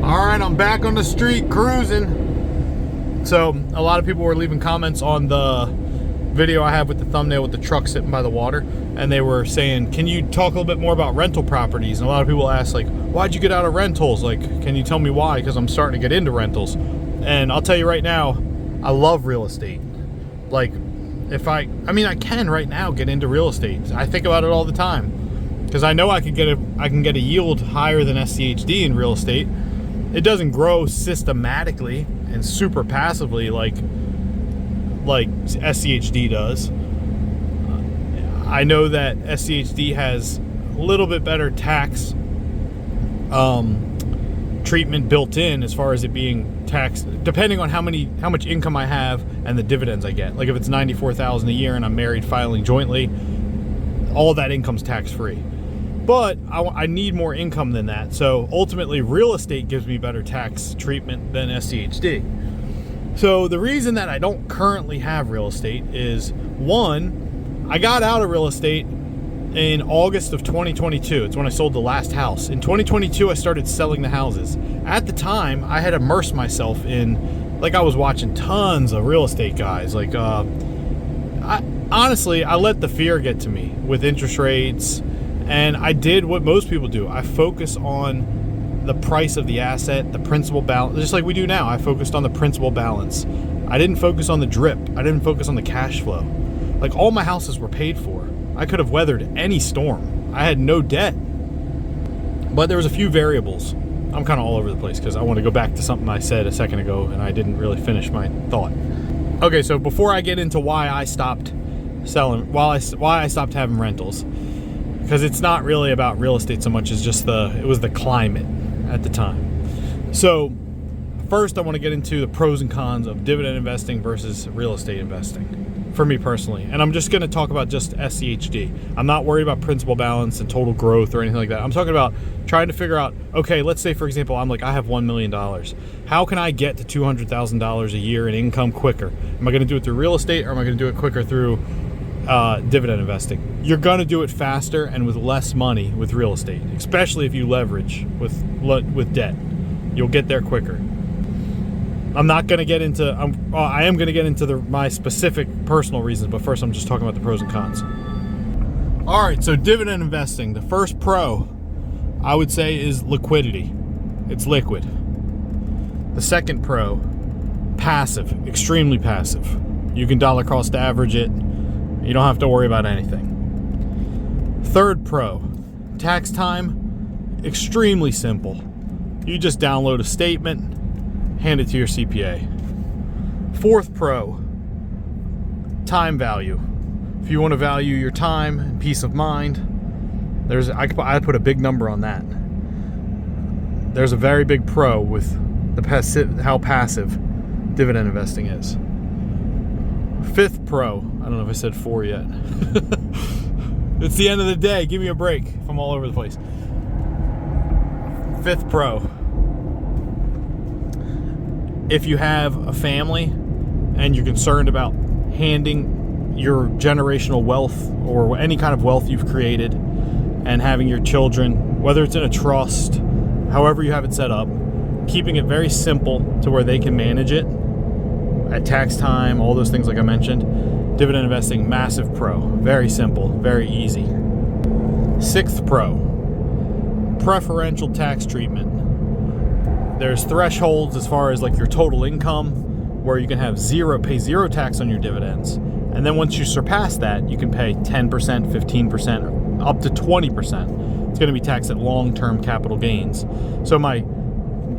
All right, I'm back on the street cruising. So a lot of people were leaving comments on the video I have with the thumbnail with the truck sitting by the water, and they were saying, can you talk a little bit more about rental properties? And a lot of people asked, like, why'd you get out of rentals? Like, can you tell me why? Because I'm starting to get into rentals. And I'll tell you right now, I love real estate. Like, if I can right now get into real estate. I think about it all the time because I know I can get a yield higher than SCHD in real estate. It doesn't grow systematically and super passively like SCHD does. I know that SCHD has a little bit better tax treatment built in as far as it being taxed depending on how much income I have and the dividends I get. Like if it's $94,000 a year and I'm married filing jointly, all of that income's tax free. But I need more income than that. So ultimately, real estate gives me better tax treatment than SCHD. So the reason that I don't currently have real estate is, one, I got out of real estate in August of 2022. It's when I sold the last house. In 2022, I started selling the houses. At the time, I had immersed myself in, like, I was watching tons of real estate guys. Like, honestly, I let the fear get to me with interest rates. And I did what most people do. I focus on the price of the asset, the principal balance, just like we do now. I focused on the principal balance. I didn't focus on the drip. I didn't focus on the cash flow. Like, all my houses were paid for. I could have weathered any storm. I had no debt. But there was a few variables. I'm kind of all over the place because I want to go back to something I said a second ago and I didn't really finish my thought. Okay, so before I get into why I stopped selling, why I stopped having rentals, because it's not really about real estate so much as just it was the climate at the time. So first I want to get into the pros and cons of dividend investing versus real estate investing for me personally. And I'm just going to talk about just SCHD. I'm not worried about principal balance and total growth or anything like that. I'm talking about trying to figure out, okay, let's say for example, I'm like, I have $1 million. How can I get to $200,000 a year in income quicker? Am I going to do it through real estate or am I going to do it quicker through dividend investing? You're going to do it faster and with less money with real estate, especially if you leverage with debt. You'll get there quicker. I'm not going to get into, I am going to get into my specific personal reasons, but first I'm just talking about the pros and cons. All right, so dividend investing, the first pro I would say is liquidity. It's liquid. The second pro, passive, extremely passive. You can dollar cost average it. You don't have to worry about anything. Third pro, tax time, extremely simple. You just download a statement, hand it to your CPA. Fourth pro, time value. If you want to value your time and peace of mind, I'd put a big number on that. There's a very big pro with how passive dividend investing is. Fifth pro, I don't know if I said 4 yet. It's the end of the day. Give me a break if I'm all over the place. Fifth pro, if you have a family and you're concerned about handing your generational wealth or any kind of wealth you've created and having your children, whether it's in a trust, however you have it set up, keeping it very simple to where they can manage it at tax time, all those things like I mentioned. Dividend investing, massive pro. Very simple, very easy. Sixth pro, preferential tax treatment. There's thresholds as far as like your total income where you can have pay zero tax on your dividends. And then once you surpass that, you can pay 10%, 15%, up to 20%. It's going to be taxed at long-term capital gains. So my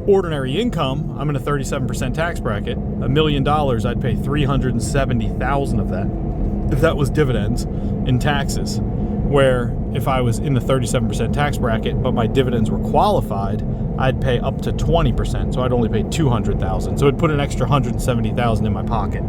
ordinary income, I'm in a 37% tax bracket. $1 million, I'd pay $370,000 of that, if that was dividends, in taxes. Where if I was in the 37% tax bracket, but my dividends were qualified, I'd pay up to 20%. So I'd only pay $200,000. So it'd put an extra $170,000 in my pocket.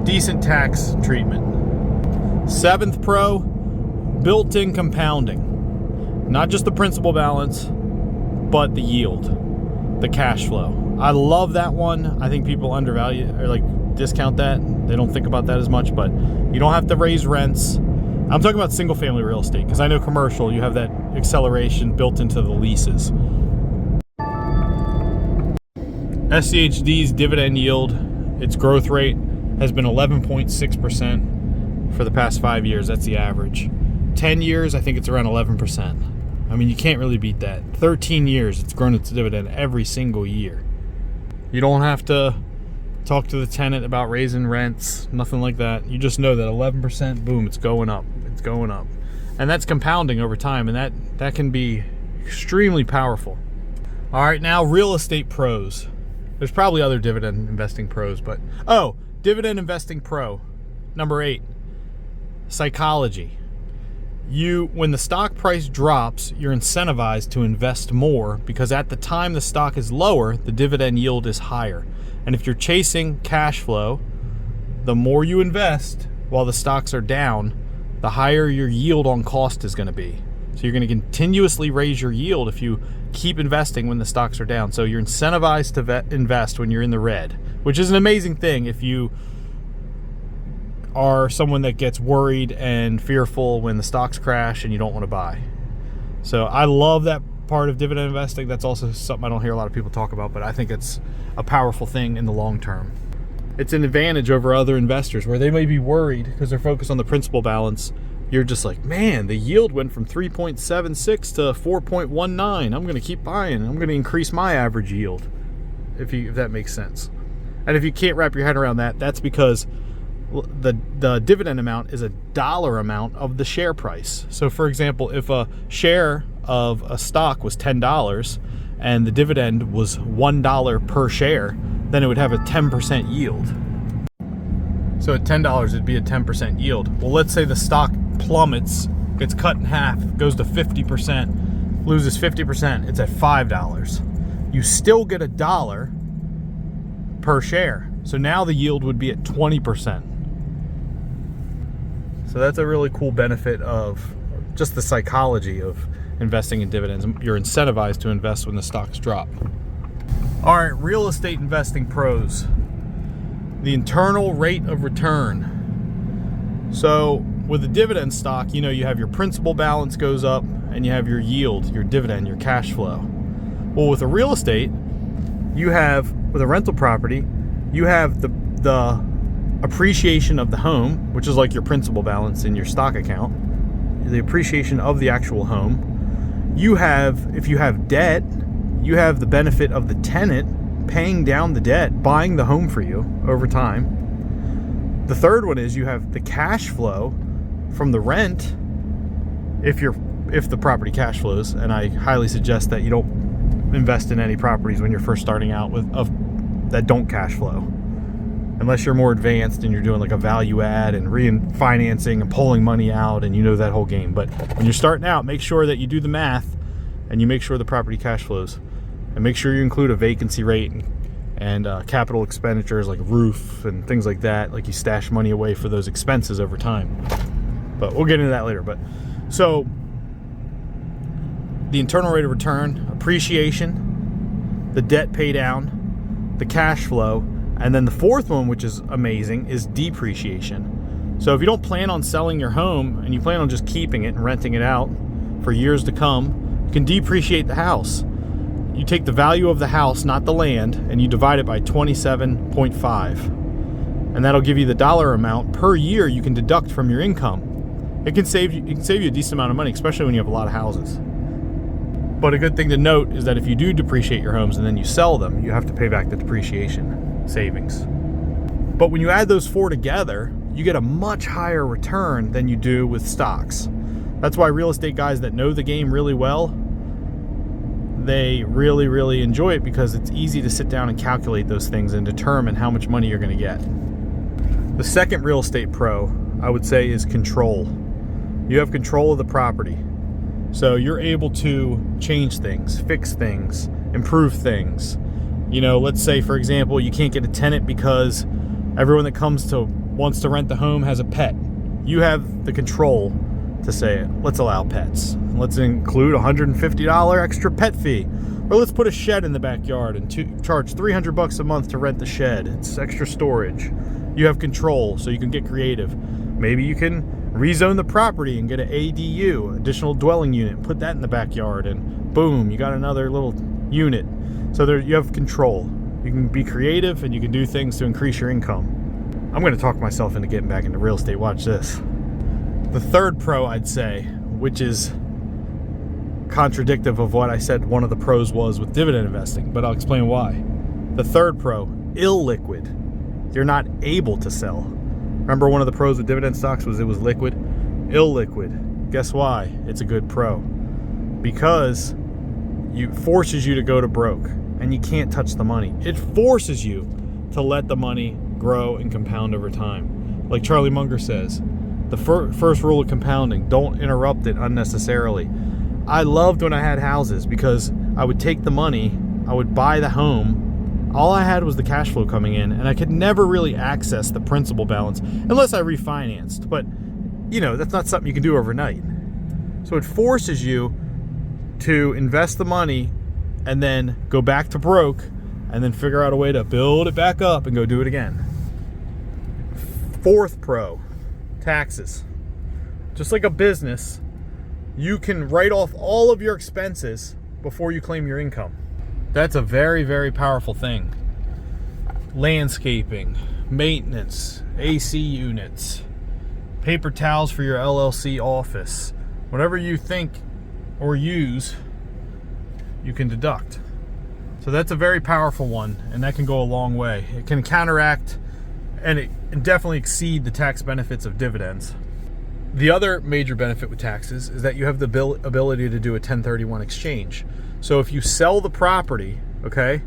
Decent tax treatment. Seventh pro, built-in compounding. Not just the principal balance, but the yield, the cash flow. I love that one. I think people undervalue or like discount that. They don't think about that as much, but you don't have to raise rents. I'm talking about single family real estate because I know commercial, you have that acceleration built into the leases. SCHD's dividend yield, its growth rate, has been 11.6% for the past 5 years. That's the average. 10 years, I think it's around 11%. I mean, you can't really beat that. 13 years, it's grown its dividend every single year. You don't have to talk to the tenant about raising rents, nothing like that. You just know that 11%, boom, it's going up. It's going up. And that's compounding over time, and that can be extremely powerful. All right, now real estate pros. There's probably other dividend investing pros, but dividend investing pro number 8, psychology. When the stock price drops, you're incentivized to invest more because at the time the stock is lower, the dividend yield is higher. And if you're chasing cash flow, the more you invest while the stocks are down, the higher your yield on cost is going to be. So you're going to continuously raise your yield if you keep investing when the stocks are down. So you're incentivized to invest when you're in the red, which is an amazing thing if you are someone that gets worried and fearful when the stocks crash and you don't want to buy. So I love that part of dividend investing. That's also something I don't hear a lot of people talk about, but I think it's a powerful thing in the long term. It's an advantage over other investors where they may be worried because they're focused on the principal balance. You're just like, man, the yield went from 3.76 to 4.19. I'm going to keep buying. I'm going to increase my average yield, if that makes sense. And if you can't wrap your head around that, that's because the dividend amount is a dollar amount of the share price. So, for example, if a share of a stock was $10 and the dividend was $1 per share, then it would have a 10% yield. So at $10, it'd be a 10% yield. Well, let's say the stock plummets, gets cut in half, goes to 50%, loses 50%, it's at $5. You still get $1 per share. So now the yield would be at 20%. So that's a really cool benefit of just the psychology of investing in dividends. You're incentivized to invest when the stocks drop. All right, real estate investing pros. The internal rate of return. So with a dividend stock, you have your principal balance goes up and you have your yield, your dividend, your cash flow. Well, with a real estate, with a rental property, you have the appreciation of the home, which is like your principal balance in your stock account, the appreciation of the actual home. If you have debt, you have the benefit of the tenant paying down the debt, buying the home for you over time. The third one is you have the cash flow from the rent if the property cash flows, and I highly suggest that you don't invest in any properties when you're first starting out that don't cash flow. Unless you're more advanced and you're doing like a value add and refinancing and pulling money out and that whole game. But when you're starting out, make sure that you do the math and you make sure the property cash flows. And make sure you include a vacancy rate and capital expenditures like roof and things like that. Like you stash money away for those expenses over time. But we'll get into that later. But so the internal rate of return, appreciation, the debt pay down, the cash flow, and then the fourth one, which is amazing, is depreciation. So if you don't plan on selling your home and you plan on just keeping it and renting it out for years to come, you can depreciate the house. You take the value of the house, not the land, and you divide it by 27.5. And that'll give you the dollar amount per year you can deduct from your income. It can save you a decent amount of money, especially when you have a lot of houses. But a good thing to note is that if you do depreciate your homes and then you sell them, you have to pay back the depreciation savings. But when you add those four together, you get a much higher return than you do with stocks. That's why real estate guys that know the game really well, they really, really enjoy it because it's easy to sit down and calculate those things and determine how much money you're going to get. The second real estate pro, I would say, is control. You have control of the property. So you're able to change things, fix things, improve things. Let's say, for example, you can't get a tenant because everyone that wants to rent the home has a pet. You have the control to say, let's allow pets. Let's include a $150 extra pet fee. Or let's put a shed in the backyard and charge $300 a month to rent the shed. It's extra storage. You have control, so you can get creative. Maybe you can rezone the property and get an ADU, additional dwelling unit, put that in the backyard, and boom, you got another little unit. So you have control. You can be creative and you can do things to increase your income. I'm going to talk myself into getting back into real estate. Watch this. The third pro, I'd say, which is contradictive of what I said one of the pros was with dividend investing, but I'll explain why. The third pro, illiquid. You're not able to sell. Remember, one of the pros with dividend stocks was it was liquid? Illiquid. Guess why it's a good pro? Because it forces you to go to broke and you can't touch the money. It forces you to let the money grow and compound over time. Like Charlie Munger says, the first rule of compounding, don't interrupt it unnecessarily. I loved when I had houses because I would take the money, I would buy the home, all I had was the cash flow coming in, and I could never really access the principal balance unless I refinanced. But, you know, that's not something you can do overnight. So it forces you to invest the money and then go back to broke and then figure out a way to build it back up and go do it again. Fourth pro, taxes. Just like a business, you can write off all of your expenses before you claim your income. That's a very, very powerful thing. Landscaping, maintenance, AC units, paper towels for your LLC office, whatever you think or use, you can deduct. So that's a very powerful one, and that can go a long way. It can counteract and it can definitely exceed the tax benefits of dividends. The other major benefit with taxes is that you have the ability to do a 1031 exchange. So if you sell the property, okay,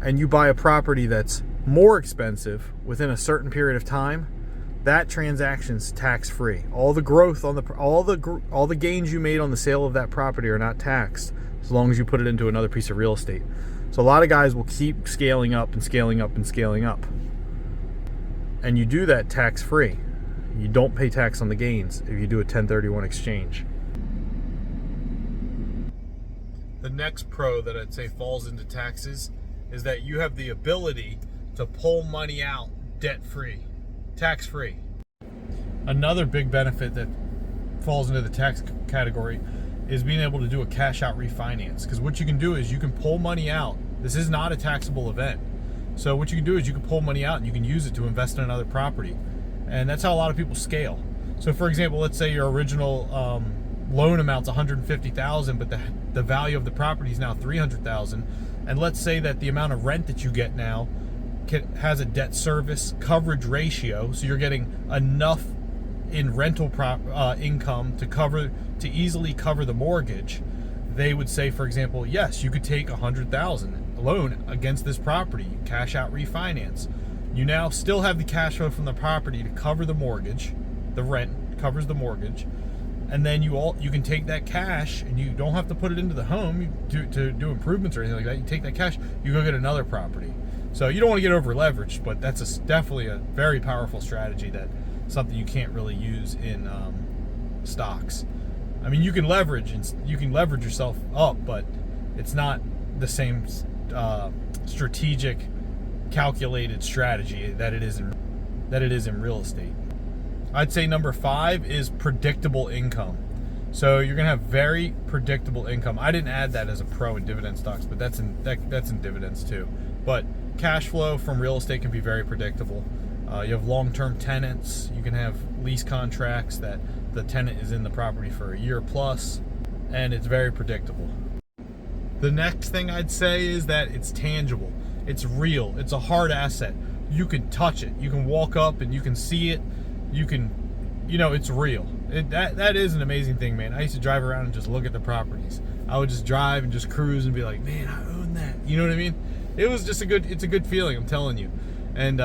and you buy a property that's more expensive within a certain period of time, that transaction's tax-free. All the growth on all the gains you made on the sale of that property are not taxed as long as you put it into another piece of real estate. So a lot of guys will keep scaling up and scaling up and scaling up. And you do that tax-free. You don't pay tax on the gains if you do a 1031 exchange. The next pro that I'd say falls into taxes is that you have the ability to pull money out debt-free, tax-free. Another big benefit that falls into the tax category is being able to do a cash-out refinance. Because what you can do is you can pull money out. This is not a taxable event. So what you can do is you can pull money out and you can use it to invest in another property. And that's how a lot of people scale. So for example, let's say your original loan amount's $150,000, but the value of the property is now $300,000. And let's say that the amount of rent that you get now has a debt service coverage ratio, so you're getting enough in rental income to easily cover the mortgage. They would say, for example, yes, you could take $100,000 loan against this property, cash out refinance. You now still have the cash flow from the property to cover the mortgage. The rent covers the mortgage, and then you can take that cash and you don't have to put it into the home to do improvements or anything like that. You take that cash, you go get another property. So you don't want to get over leveraged, but that's definitely a very powerful strategy. That something you can't really use in stocks. I mean, you can leverage yourself up, but it's not the same strategic, calculated strategy that it is in real estate. I'd say number 5 is predictable income. So you're gonna have very predictable income. I didn't add that as a pro in dividend stocks, but that's in dividends too. But cash flow from real estate can be very predictable. You have long-term tenants. You can have lease contracts that the tenant is in the property for a year plus, and it's very predictable. The next thing I'd say is that it's tangible. It's real. It's a hard asset. You can touch it. You can walk up and you can see it. It's real. That is an amazing thing, man. I used to drive around and just look at the properties. I would just drive and just cruise and be like, man, I own that. You know what I mean? It's a good feeling, I'm telling you. And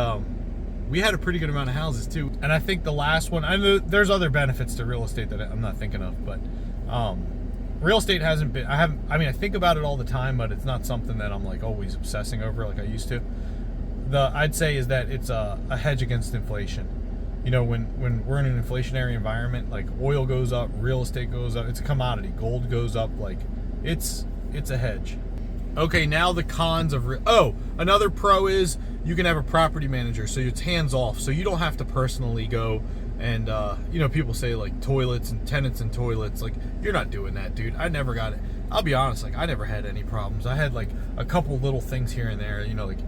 we had a pretty good amount of houses too. And I think the last one, I know there's other benefits to real estate that I'm not thinking of, but real estate hasn't been, I think about it all the time, but it's not something that I'm like always obsessing over like I used to. I'd say is that it's a hedge against inflation. You know, when we're in an inflationary environment, like oil goes up, real estate goes up, it's a commodity. Gold goes up, like it's a hedge. Okay, now the cons of another pro is you can have a property manager, so it's hands off, so you don't have to personally go and people say like toilets and tenants and toilets, like you're not doing that, dude. I never got it. I'll be honest, like I never had any problems. I had like a couple little things here and there, you know, like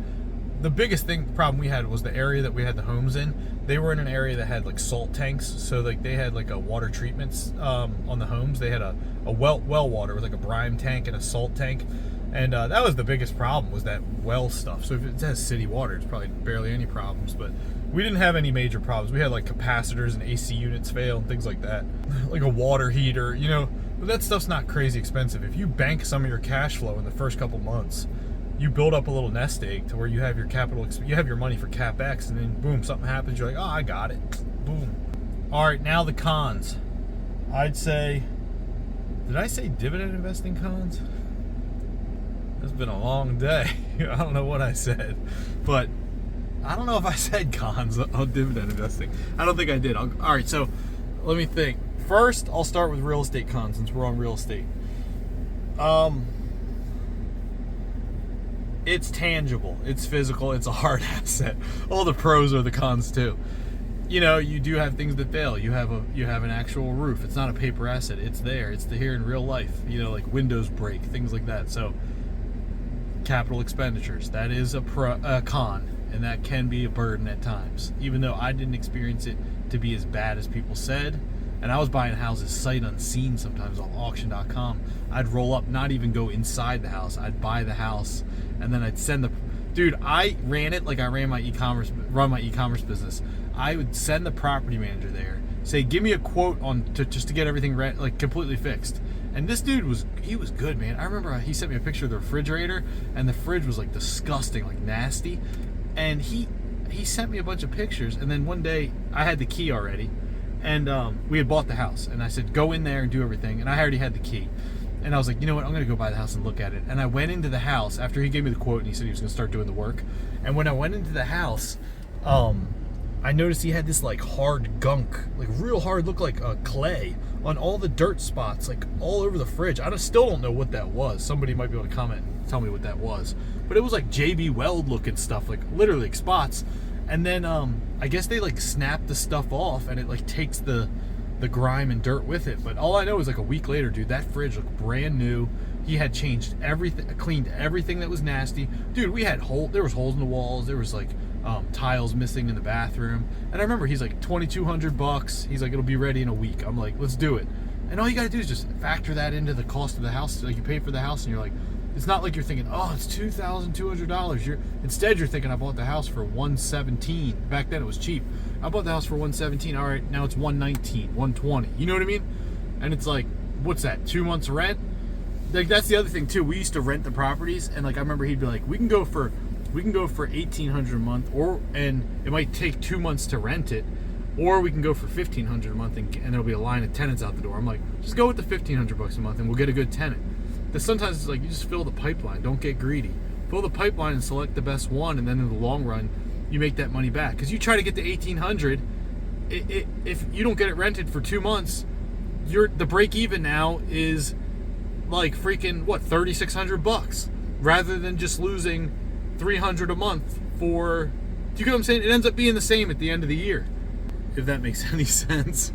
the biggest problem we had was the area that we had the homes in. They were in an area that had like salt tanks, so like they had like a water treatments on the homes. They had a well water with like a brine tank and a salt tank, and that was the biggest problem, was that well stuff. So if it has city water, it's probably barely any problems, but we didn't have any major problems. We had like capacitors and AC units fail and things like that, like a water heater, you know. But that stuff's not crazy expensive. If you bank some of your cash flow in the first couple months, you build up a little nest egg to where you have your you have your money for CapEx, and then boom, something happens, you're like, oh, I got it. Boom. All right, now the cons. I'd say, did I say dividend investing cons? It's been a long day. I don't know what I said, but I don't know if I said cons on dividend investing. I don't think I did. All right, so let me think. First, I'll start with real estate cons, since we're on real estate. It's tangible, it's physical, it's a hard asset. All the pros are the cons too. You know, you do have things that fail. You have an actual roof. It's not a paper asset. It's there. It's here in real life. You know, like windows break, things like that. So capital expenditures, that is a con, and that can be a burden at times. Even though I didn't experience it to be as bad as people said, and I was buying houses sight unseen sometimes on auction.com. I'd roll up, not even go inside the house. I'd buy the house, and then I'd send the... Dude, I ran it like I run my e-commerce business. I would send the property manager there, say, give me a quote just to get everything like completely fixed. And this dude was good, man. I remember he sent me a picture of the refrigerator, and the fridge was like disgusting, like nasty. And he sent me a bunch of pictures, and then one day I had the key already. And we had bought the house, and I said, go in there and do everything, and I already had the key. And I was like, you know what, I'm going to go buy the house and look at it. And I went into the house after he gave me the quote, and he said he was going to start doing the work. And when I went into the house, I noticed he had this like hard gunk, like real hard, looked like clay on all the dirt spots, like all over the fridge. I still don't know what that was. Somebody might be able to comment and tell me what that was. But it was like JB Weld looking stuff, like literally like spots. And then I guess they like snap the stuff off, and it like takes the grime and dirt with it. But all I know is like a week later, dude, that fridge looked brand new. He had changed everything, cleaned everything that was nasty. Dude, there was holes in the walls. There was like tiles missing in the bathroom. And I remember he's like $2,200. He's like, it'll be ready in a week. I'm like, let's do it. And all you gotta do is just factor that into the cost of the house. Like you pay for the house, and you're like, it's not like you're thinking, oh, it's $2,200. Instead, you're thinking, I bought the house for $117. Back then, it was cheap. I bought the house for $117. All right, now it's $119, $120. You know what I mean? And it's like, what's that? 2 months rent? Like that's the other thing too. We used to rent the properties, and like I remember he'd be like, we can go for $1,800 a month, and it might take 2 months to rent it, or we can go for $1,500 a month, and there'll be a line of tenants out the door. I'm like, just go with the $1,500 a month, and we'll get a good tenant. But sometimes it's like you just fill the pipeline. Don't get greedy. Fill the pipeline and select the best one, and then in the long run, you make that money back. Because you try to get to $1,800, if you don't get it rented for 2 months, the break even now is like freaking what, $3,600, rather than just losing $300 a month for. Do you get what I'm saying? It ends up being the same at the end of the year, if that makes any sense.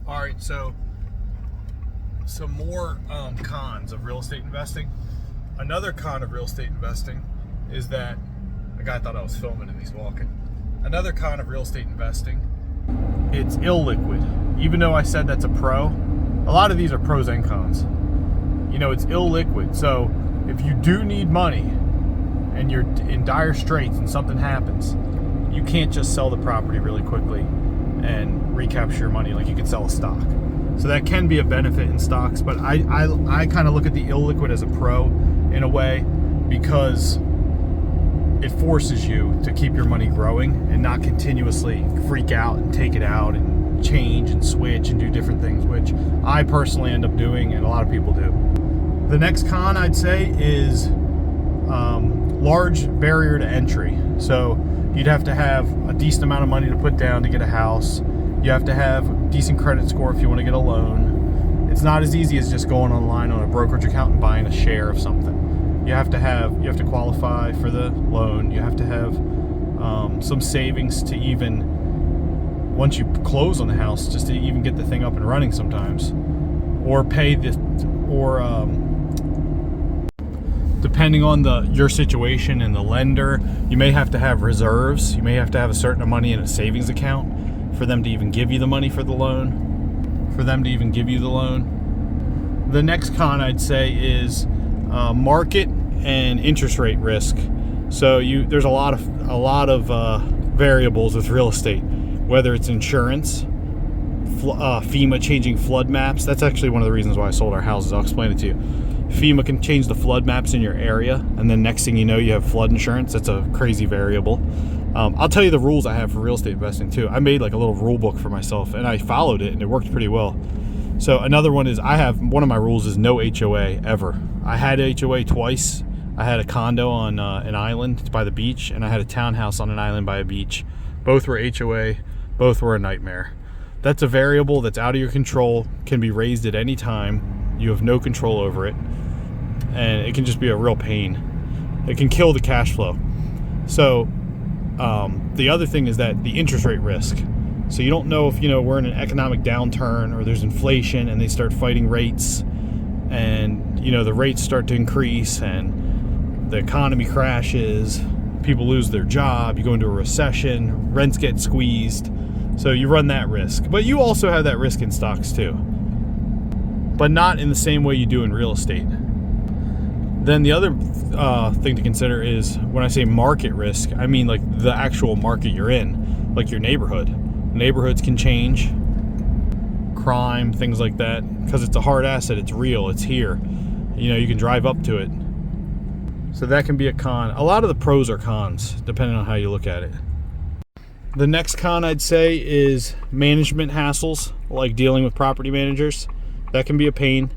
All right, so some more cons of real estate investing. Another con of real estate investing is that the guy thought I was filming and he's walking. Another con of real estate investing, it's illiquid. Even though I said that's a pro, a lot of these are pros and cons. You know, it's illiquid. So if you do need money and you're in dire straits and something happens, you can't just sell the property really quickly and recapture your money like you could sell a stock. So that can be a benefit in stocks, but I kind of look at the illiquid as a pro in a way, because it forces you to keep your money growing and not continuously freak out and take it out and change and switch and do different things, which I personally end up doing and a lot of people do. The next con I'd say is large barrier to entry. So you'd have to have a decent amount of money to put down to get a house. You have to have a decent credit score if you want to get a loan. It's not as easy as just going online on a brokerage account and buying a share of something. You have to qualify for the loan. You have to have some savings to once you close on the house, just to even get the thing up and running sometimes. or pay this, or depending on your situation and the lender, you may have to have reserves. You may have to have a certain amount of money in a savings account for them to even give you the money for the loan. The next con I'd say is market and interest rate risk. So there's a lot of variables with real estate, whether it's insurance, FEMA changing flood maps. That's actually one of the reasons why I sold our houses. I'll explain it to you. FEMA can change the flood maps in your area, and then next thing you know, you have flood insurance. That's a crazy variable. I'll tell you the rules I have for real estate investing too. I made like a little rule book for myself, and I followed it, and it worked pretty well. So another one is one of my rules is no HOA ever. I had HOA twice. I had a condo on an island by the beach, and I had a townhouse on an island by a beach. Both were HOA. Both were a nightmare. That's a variable that's out of your control, can be raised at any time. You have no control over it, and it can just be a real pain. It can kill the cash flow. So the other thing is that the interest rate risk. So you don't know if we're in an economic downturn or there's inflation and they start fighting rates, and the rates start to increase and the economy crashes, people lose their job, you go into a recession, rents get squeezed. So you run that risk. But you also have that risk in stocks too, but not in the same way you do in real estate. Then the other thing to consider is, when I say market risk, I mean like the actual market you're in, like your neighborhood. Neighborhoods can change, crime, things like that, because it's a hard asset. It's real. It's here. You can drive up to it. So that can be a con. A lot of the pros are cons, depending on how you look at it. The next con I'd say is management hassles, like dealing with property managers. That can be a pain.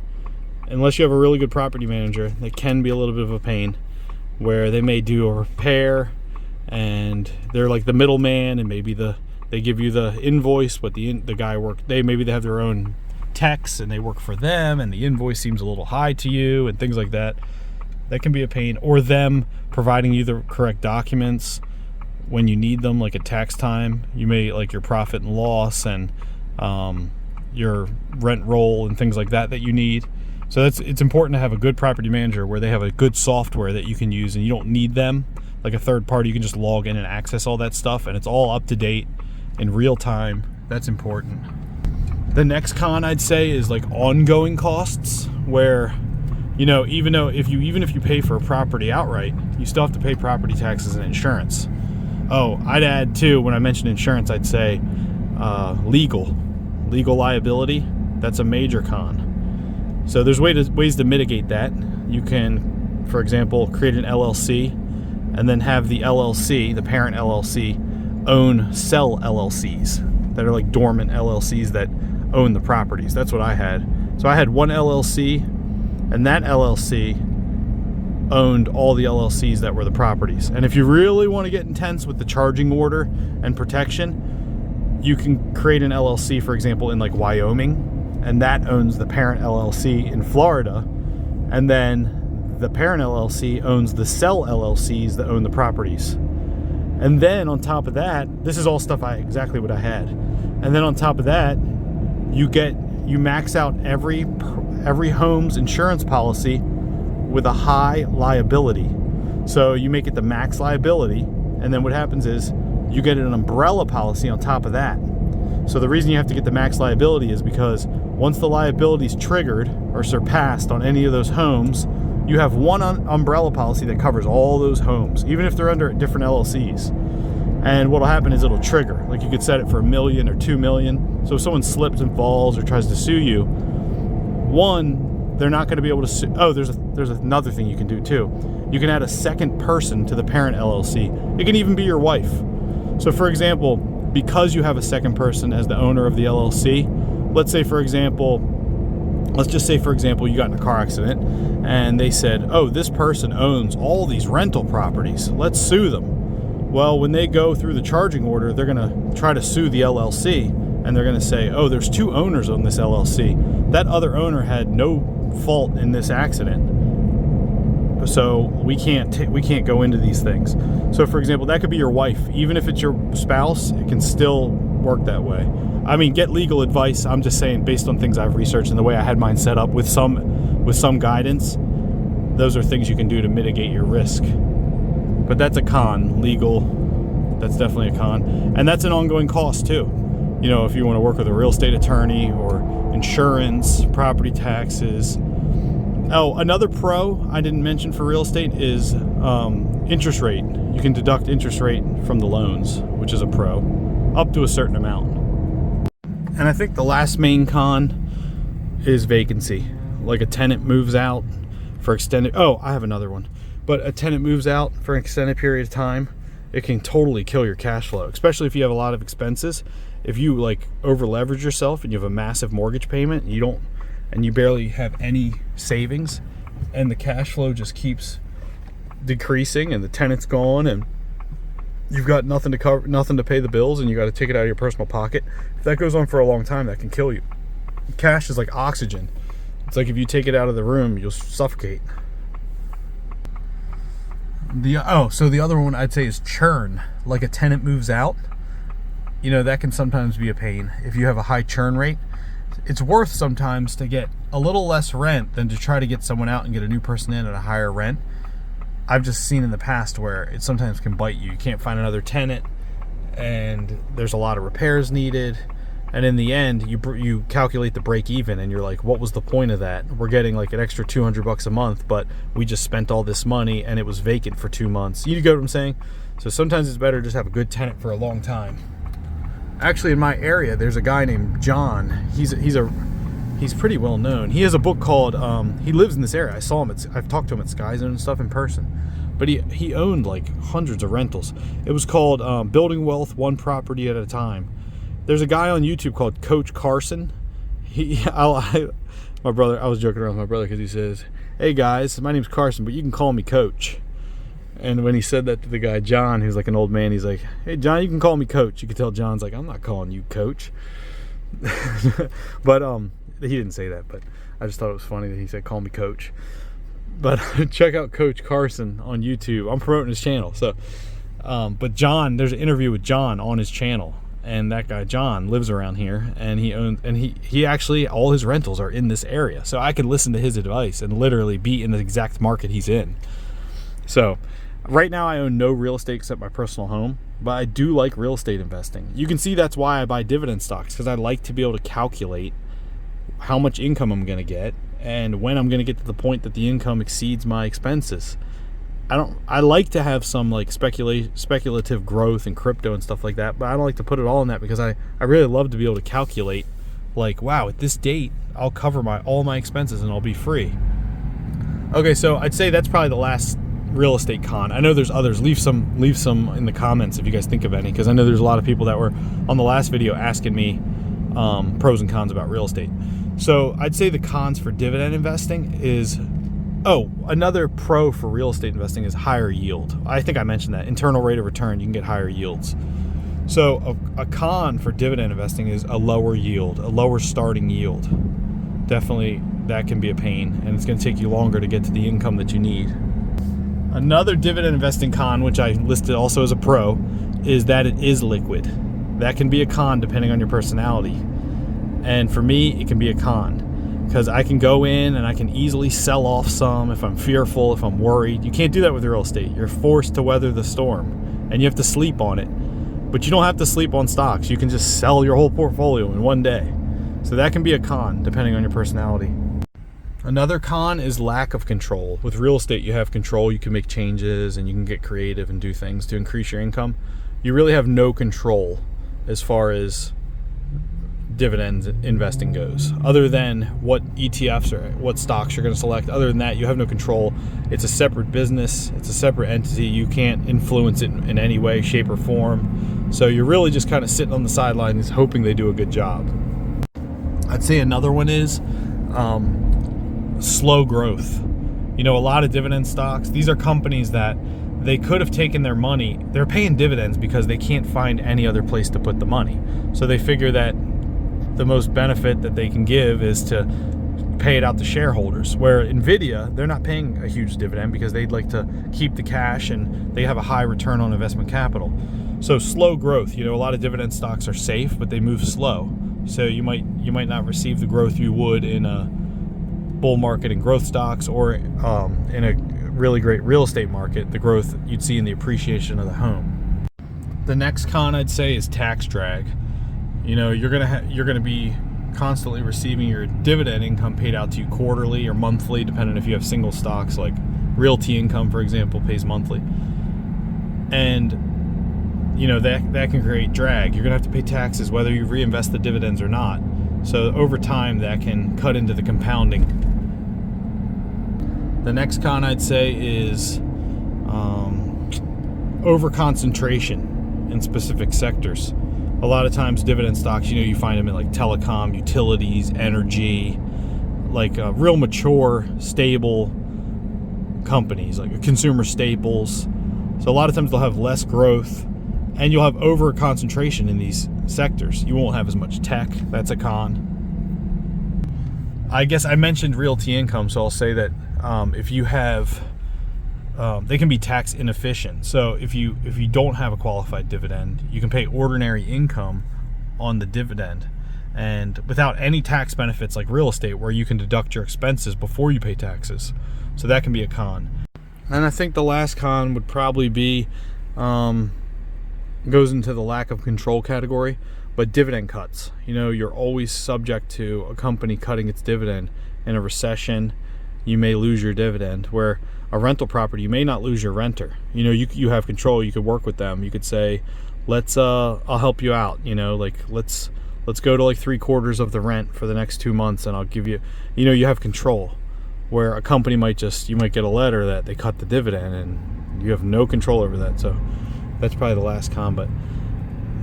Unless you have a really good property manager, they can be a little bit of a pain, where they may do a repair and they're like the middleman, and maybe they give you the invoice, but the guy maybe they have their own techs and they work for them, and the invoice seems a little high to you, and things like that. That can be a pain. Or them providing you the correct documents when you need them, like at tax time. You may, like your profit and loss and your rent roll and things like that you need. So it's important to have a good property manager where they have a good software that you can use, and you don't need them like a third party. You can just log in and access all that stuff, and it's all up to date in real time. That's important. The next con I'd say is like ongoing costs, where even if you pay for a property outright, you still have to pay property taxes and insurance. Oh, I'd add too, when I mention insurance, I'd say legal liability. That's a major con. So there's ways to mitigate that. You can, for example, create an LLC and then have the LLC, the parent LLC, sell LLCs that are like dormant LLCs that own the properties. That's what I had. So I had one LLC, and that LLC owned all the LLCs that were the properties. And if you really want to get intense with the charging order and protection, you can create an LLC, for example, in like Wyoming, and that owns the parent LLC in Florida, and then the parent LLC owns the sell LLCs that own the properties. And then on top of that, this is all stuff exactly what I had. And then on top of that, you max out every home's insurance policy with a high liability. So you make it the max liability, and then what happens is you get an umbrella policy on top of that. So the reason you have to get the max liability is because once the liability is triggered or surpassed on any of those homes, you have one umbrella policy that covers all those homes, even if they're under different LLCs. And what'll happen is it'll trigger. Like you could set it for $1 million or $2 million. So if someone slips and falls or tries to sue you, one, they're not going to be able to sue. Oh, there's another thing you can do too. You can add a second person to the parent LLC. It can even be your wife. So for example, because you have a second person as the owner of the LLC, let's just say for example you got in a car accident and they said, oh, this person owns all these rental properties, let's sue them. Well, when they go through the charging order, they're going to try to sue the LLC, and they're going to say, oh, there's two owners on this LLC. That other owner had no fault in this accident, so we can't go into these things. So for example, that could be your wife. Even if it's your spouse, it can still work that way. I mean, get legal advice. I'm just saying, based on things I've researched and the way I had mine set up with some guidance, those are things you can do to mitigate your risk. But that's a con. Legal, that's definitely a con. And that's an ongoing cost too. You know, if you want to work with a real estate attorney or insurance, property taxes. Oh, another pro I didn't mention for real estate is interest rate. You can deduct interest rate from the loans, which is a pro, up to a certain amount. And I think the last main con is vacancy. Like a tenant moves out for extended... Oh, I have another one. But a tenant moves out for an extended period of time, it can totally kill your cash flow, especially if you have a lot of expenses. If you like over leverage yourself and you have a massive mortgage payment, and you barely have any savings, and the cash flow just keeps decreasing, and the tenant's gone, and you've got nothing to pay the bills, and you got to take it out of your personal pocket. If that goes on for a long time, that can kill you. Cash is like oxygen. It's like if you take it out of the room, you'll suffocate. So the other one I'd say is churn. Like a tenant moves out, you know, that can sometimes be a pain. If you have a high churn rate, it's worth sometimes to get a little less rent than to try to get someone out and get a new person in at a higher rent. I've just seen in the past where it sometimes can bite you. You can't find another tenant, and there's a lot of repairs needed. And in the end, you calculate the break even, and you're like, what was the point of that? We're getting like an extra $200 a month, but we just spent all this money and it was vacant for 2 months. You get what I'm saying? So sometimes it's better to just have a good tenant for a long time. Actually, in my area, there's a guy named John. He's pretty well known. He has a book called, he lives in this area. I saw him, I've talked to him at Sky Zone and stuff in person. But he owned like hundreds of rentals. It was called Building Wealth One Property at a Time. There's a guy on YouTube called Coach Carson. I was joking around with my brother because he says, "Hey guys, my name's Carson, but you can call me Coach." And when he said that to the guy John, who's like an old man, he's like, "Hey John, you can call me Coach." You could tell John's like, "I'm not calling you Coach." But he didn't say that, but I just thought it was funny that he said, "Call me Coach." But check out Coach Carson on YouTube. I'm promoting his channel. So, but John, there's an interview with John on his channel. And that guy John lives around here, and he actually, all his rentals are in this area, so I could listen to his advice and literally be in the exact market he's in. So right now I own no real estate except my personal home, but I do like real estate investing. You can see that's why I buy dividend stocks, because I like to be able to calculate how much income I'm going to get and when I'm going to get to the point that the income exceeds my expenses. I like to have some like speculative growth in crypto and stuff like that, but I don't like to put it all in that, because I really love to be able to calculate like, wow, at this date I'll cover all my expenses and I'll be free. Okay, so I'd say that's probably the last real estate con. I know there's others. Leave some in the comments if you guys think of any, because I know there's a lot of people that were on the last video asking me pros and cons about real estate. So I'd say the cons for dividend investing is, another pro for real estate investing is higher yield. I think I mentioned that. Internal rate of return, you can get higher yields. So a con for dividend investing is a lower yield, a lower starting yield. Definitely that can be a pain, and it's going to take you longer to get to the income that you need. Another dividend investing con, which I listed also as a pro, is that it is liquid. That can be a con depending on your personality. And for me, it can be a con, because I can go in and I can easily sell off some if I'm fearful, if I'm worried. You can't do that with real estate. You're forced to weather the storm, and you have to sleep on it. But you don't have to sleep on stocks. You can just sell your whole portfolio in one day. So that can be a con depending on your personality. Another con is lack of control. With real estate, you have control. You can make changes and you can get creative and do things to increase your income. You really have no control as far as dividends investing goes, other than what ETFs or what stocks you're going to select. Other than that, you have no control. It's a separate business. It's a separate entity. You can't influence it in any way, shape, or form. So you're really just kind of sitting on the sidelines hoping they do a good job. I'd say another one is slow growth. You know, a lot of dividend stocks, these are companies that they could have taken their money. They're paying dividends because they can't find any other place to put the money. So they figure that the most benefit that they can give is to pay it out to shareholders. Where Nvidia, they're not paying a huge dividend because they'd like to keep the cash and they have a high return on investment capital. So slow growth, a lot of dividend stocks are safe, but they move slow. So you might not receive the growth you would in a bull market in growth stocks, or in a really great real estate market, the growth you'd see in the appreciation of the home. The next con I'd say is tax drag. You're gonna be constantly receiving your dividend income paid out to you quarterly or monthly, depending if you have single stocks. Like Realty Income, for example, pays monthly, and that can create drag. You're gonna have to pay taxes whether you reinvest the dividends or not. So over time, that can cut into the compounding. The next con I'd say is over concentration in specific sectors. A lot of times dividend stocks, you find them in like telecom, utilities, energy, like real mature, stable companies, like consumer staples. So a lot of times they'll have less growth, and you'll have over concentration in these sectors. You won't have as much tech. That's a con. I guess I mentioned Realty Income, so I'll say that if you have, they can be tax inefficient. So if you don't have a qualified dividend, you can pay ordinary income on the dividend, and without any tax benefits like real estate, where you can deduct your expenses before you pay taxes. So that can be a con. And I think the last con would probably be goes into the lack of control category, but dividend cuts. You're always subject to a company cutting its dividend. In a recession, you may lose your dividend, where a rental property, you may not lose your renter. You have control. You could work with them. You could say, I'll help you out. Let's go to like 3/4 of the rent for the next 2 months, and I'll give you, you have control. Where a company you might get a letter that they cut the dividend, and you have no control over that. So that's probably the last con. But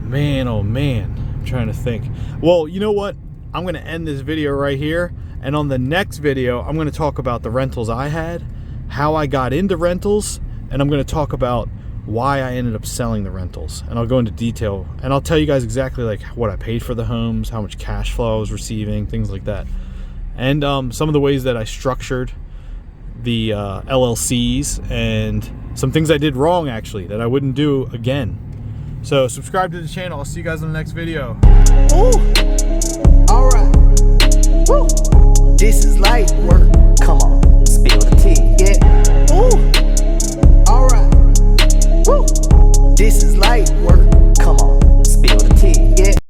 man, oh man, I'm trying to think. Well, you know what? I'm going to end this video right here. And on the next video, I'm going to talk about the rentals I had, how I got into rentals, and I'm going to talk about why I ended up selling the rentals. And I'll go into detail, and I'll tell you guys exactly like what I paid for the homes, how much cash flow I was receiving, things like that. And some of the ways that I structured the LLCs, and some things I did wrong actually that I wouldn't do again. So subscribe to the channel. I'll see you guys in the next video. Ooh. All right. Woo. This is light work.